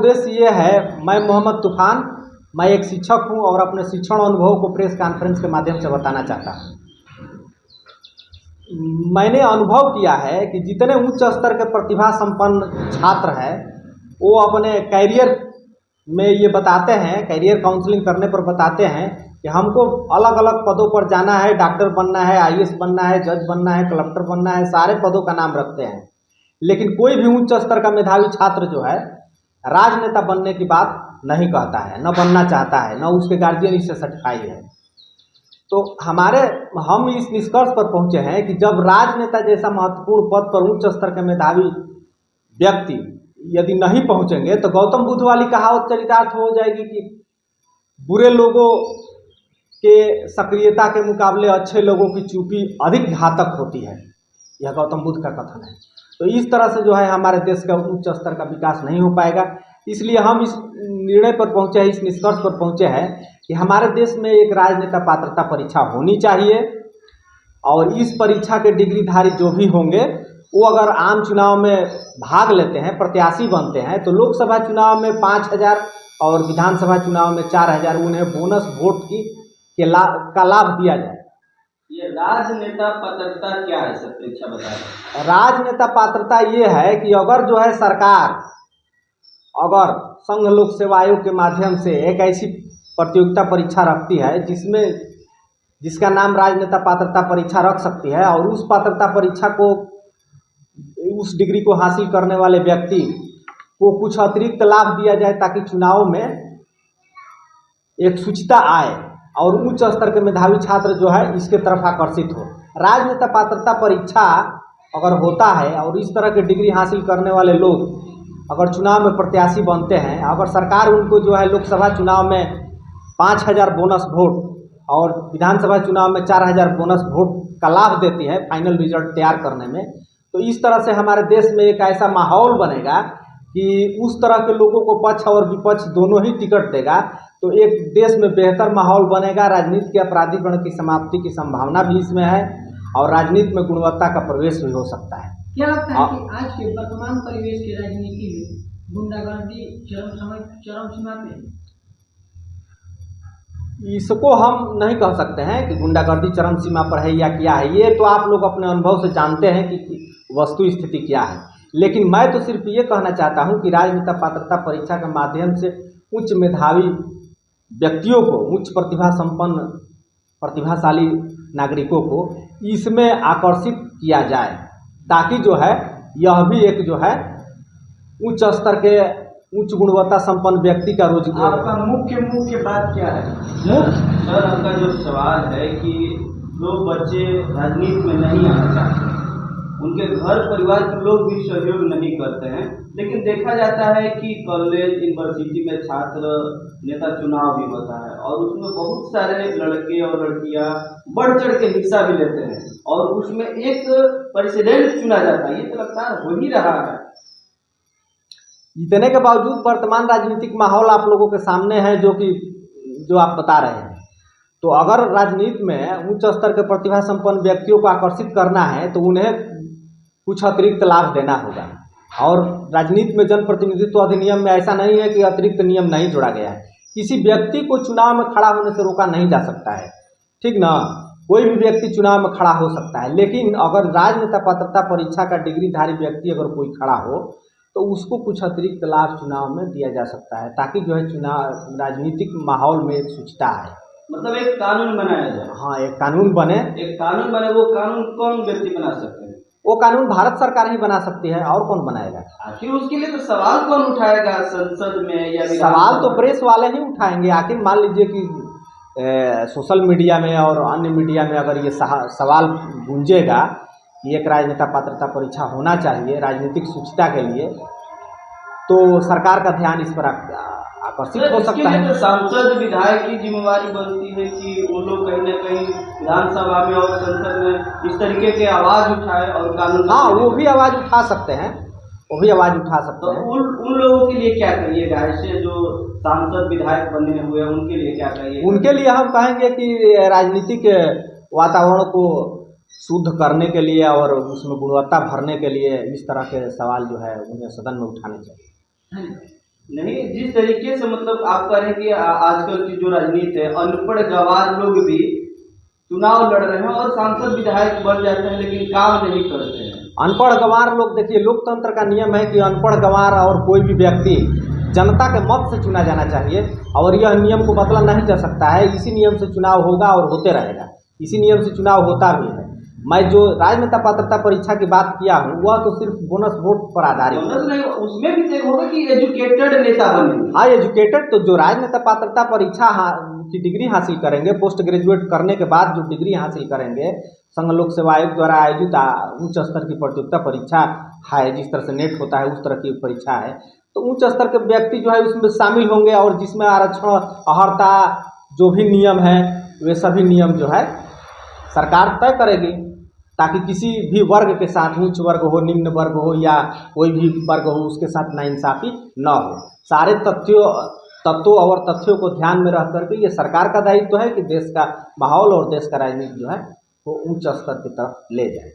उद्देश्य ये है, मैं मोहम्मद तूफान, मैं एक शिक्षक हूँ और अपने शिक्षण अनुभव को प्रेस कॉन्फ्रेंस के माध्यम से बताना चाहता हूँ। मैंने अनुभव किया है कि जितने उच्च स्तर के प्रतिभा संपन्न छात्र हैं वो अपने कैरियर में ये बताते हैं, कैरियर काउंसलिंग करने पर बताते हैं कि हमको अलग अलग पदों पर जाना है, डॉक्टर बनना है, आईएएस बनना है, जज बनना है, कलेक्टर बनना है, सारे पदों का नाम रखते हैं। लेकिन कोई भी उच्च स्तर का मेधावी छात्र जो है राजनेता बनने की बात नहीं कहता है, न बनना चाहता है, न उसके गार्जियन इससे सर्टिफाई है। तो हम इस निष्कर्ष पर पहुंचे हैं कि जब राजनेता जैसा महत्वपूर्ण पद पर उच्च स्तर के मेधावी व्यक्ति यदि नहीं पहुंचेंगे तो गौतम बुद्ध वाली कहावत चरितार्थ हो जाएगी कि बुरे लोगों के सक्रियता के मुकाबले अच्छे लोगों की चुप्पी अधिक घातक होती है। यह गौतम बुद्ध का कथन है। तो इस तरह से जो है हमारे देश का उच्च स्तर का विकास नहीं हो पाएगा। इसलिए हम इस निर्णय पर पहुंचे हैं, इस निष्कर्ष पर पहुंचे हैं कि हमारे देश में एक राजनेता पात्रता परीक्षा होनी चाहिए और इस परीक्षा के डिग्रीधारी जो भी होंगे वो अगर आम चुनाव में भाग लेते हैं, प्रत्याशी बनते हैं, तो लोकसभा चुनाव में 5,000 और विधानसभा चुनाव में 4,000 उन्हें बोनस वोट का लाभ दिया जाए। ये राजनेता पात्रता क्या है सर, परीक्षा बताएं। राजनेता पात्रता ये है कि अगर जो है सरकार अगर संघ लोक सेवा आयोग के माध्यम से एक ऐसी प्रतियोगिता परीक्षा रखती है जिसका नाम राजनेता पात्रता परीक्षा रख सकती है और उस पात्रता परीक्षा को उस डिग्री को हासिल करने वाले व्यक्ति को कुछ अतिरिक्त लाभ दिया जाए ताकि चुनाव में एक शुचिता आए और उच्च स्तर के मेधावी छात्र जो है इसके तरफ आकर्षित हो। राजनेता पात्रता परीक्षा अगर होता है और इस तरह के डिग्री हासिल करने वाले लोग अगर चुनाव में प्रत्याशी बनते हैं, अगर सरकार उनको जो है लोकसभा चुनाव में 5,000 बोनस वोट और विधानसभा चुनाव में 4,000 बोनस वोट का लाभ देती है फाइनल रिजल्ट तैयार करने में, तो इस तरह से हमारे देश में एक ऐसा माहौल बनेगा कि उस तरह के लोगों को पक्ष और विपक्ष दोनों ही टिकट देगा, तो एक देश में बेहतर माहौल बनेगा। राजनीति के अपराधीकरण की समाप्ति की संभावना भी इसमें है और राजनीति में गुणवत्ता का प्रवेश भी हो सकता है। क्या लगता है कि आज के वर्तमान परिवेश की राजनीति में गुंडागर्दी चरम सीमा पे? इसको हम नहीं कह सकते हैं कि गुंडागर्दी चरम सीमा पर है या क्या है। ये तो आप लोग अपने अनुभव से जानते हैं कि वस्तु स्थिति क्या है। लेकिन मैं तो सिर्फ ये कहना चाहता हूं कि राजनेता पात्रता परीक्षा के माध्यम से उच्च मेधावी व्यक्तियों को, उच्च प्रतिभा संपन्न प्रतिभाशाली नागरिकों को इसमें आकर्षित किया जाए ताकि जो है यह भी एक जो है उच्च स्तर के उच्च गुणवत्ता संपन्न व्यक्ति का रोजगार। आपका मुख्य बात क्या है? सर आपका जो सवाल है कि जो बच्चे राजनीति में नहीं आना चाहते, उनके घर परिवार के लोग भी सहयोग नहीं करते हैं, लेकिन देखा जाता है कि कॉलेज यूनिवर्सिटी में छात्र नेता चुनाव भी होता है और उसमें बहुत सारे लड़के और लड़कियां बढ़ चढ़ के हिस्सा भी लेते हैं और उसमें एक प्रेसिडेंट चुना जाता है। ये तो लगता है हो ही रहा है। इतने के बावजूद वर्तमान राजनीतिक माहौल आप लोगों के सामने है जो आप बता रहे हैं। तो अगर राजनीति में उच्च स्तर के प्रतिभा संपन्न व्यक्तियों को आकर्षित करना है तो उन्हें कुछ अतिरिक्त लाभ देना होगा। और राजनीति में जनप्रतिनिधित्व अधिनियम में ऐसा नहीं है कि अतिरिक्त नियम नहीं जोड़ा गया है। किसी व्यक्ति को चुनाव में खड़ा होने से रोका नहीं जा सकता है, ठीक ना। कोई भी व्यक्ति चुनाव में खड़ा हो सकता है, लेकिन अगर राजनेता पात्रता परीक्षा का डिग्रीधारी व्यक्ति अगर कोई खड़ा हो तो उसको कुछ अतिरिक्त लाभ चुनाव में दिया जा सकता है ताकि जो है चुनाव राजनीतिक माहौल में एक शुचिता है। मतलब एक कानून बनाया जाए। हाँ, एक कानून बने। वो कानून कौन व्यक्ति बना सकते हैं? वो कानून भारत सरकार ही बना सकती है, और कौन बनाएगा? आखिर उसके लिए तो सवाल कौन उठाएगा संसद में या सवाल तो प्रेस वाले ही उठाएंगे। आखिर मान लीजिए कि सोशल मीडिया में और अन्य मीडिया में अगर ये सवाल गूंजेगा कि एक राजनेता पात्रता परीक्षा होना चाहिए राजनीतिक शुचिता के लिए, तो सरकार का ध्यान इस पर आकर्षित हो सकता है। तो सांसद विधायक की जिम्मेवारी बनती है कि वो लोग कहीं न कहीं विधानसभा में और संसद में इस तरीके के आवाज उठाए और कानून। हाँ, वो भी आवाज उठा सकते हैं, वो भी आवाज उठा सकते हैं। उन लोगों के लिए क्या करिएगा? ऐसे जो सांसद विधायक बने हुए हैं उनके लिए क्या करिएगा? उनके लिए हम कहेंगे कि राजनीतिक वातावरण को शुद्ध करने के लिए और उसमें गुणवत्ता भरने के लिए इस तरह के सवाल जो है उन्हें सदन में उठाने चाहिए। नहीं, जिस तरीके से मतलब आप कह रहे हैं कि आजकल की जो राजनीति है, अनपढ़ गंवार लोग भी चुनाव लड़ रहे हैं और सांसद विधायक बन जाते हैं लेकिन काम नहीं करते हैं। अनपढ़ गंवार लोग, देखिए लोकतंत्र का नियम है कि अनपढ़ गंवार और कोई भी व्यक्ति जनता के मत से चुना जाना चाहिए और यह नियम को बदला नहीं जा सकता है। इसी नियम से चुनाव होगा और होते रहेगा, इसी नियम से चुनाव होता भी है। मैं जो राजनेता पात्रता परीक्षा की बात किया हूँ वह तो सिर्फ बोनस वोट पर आधारित है। बोनस नहीं, उसमें भी तय होगा कि एजुकेटेड नेता बने। हाँ, एजुकेटेड तो जो राजनेता पात्रता परीक्षा की डिग्री हासिल करेंगे, पोस्ट ग्रेजुएट करने के बाद जो डिग्री हासिल करेंगे, संघ लोक सेवा आयोग द्वारा आयोजित उच्च स्तर की प्रतियोगिता परीक्षा है, जिस तरह से नेट होता है उस तरह की परीक्षा है, तो उच्च स्तर के व्यक्ति जो है उसमें शामिल होंगे और जिसमें आरक्षण, अहर्ता, जो भी नियम है वे सभी नियम जो है सरकार तय करेगी, ताकि किसी भी वर्ग के साथ, उच्च वर्ग हो, निम्न वर्ग हो या कोई भी वर्ग हो, उसके साथ नाइंसाफ़ी न हो। सारे तत्वों और तथ्यों को ध्यान में रख करके ये सरकार का दायित्व है कि देश का माहौल और देश का राजनीति जो है वो उच्च स्तर की तरफ ले जाए।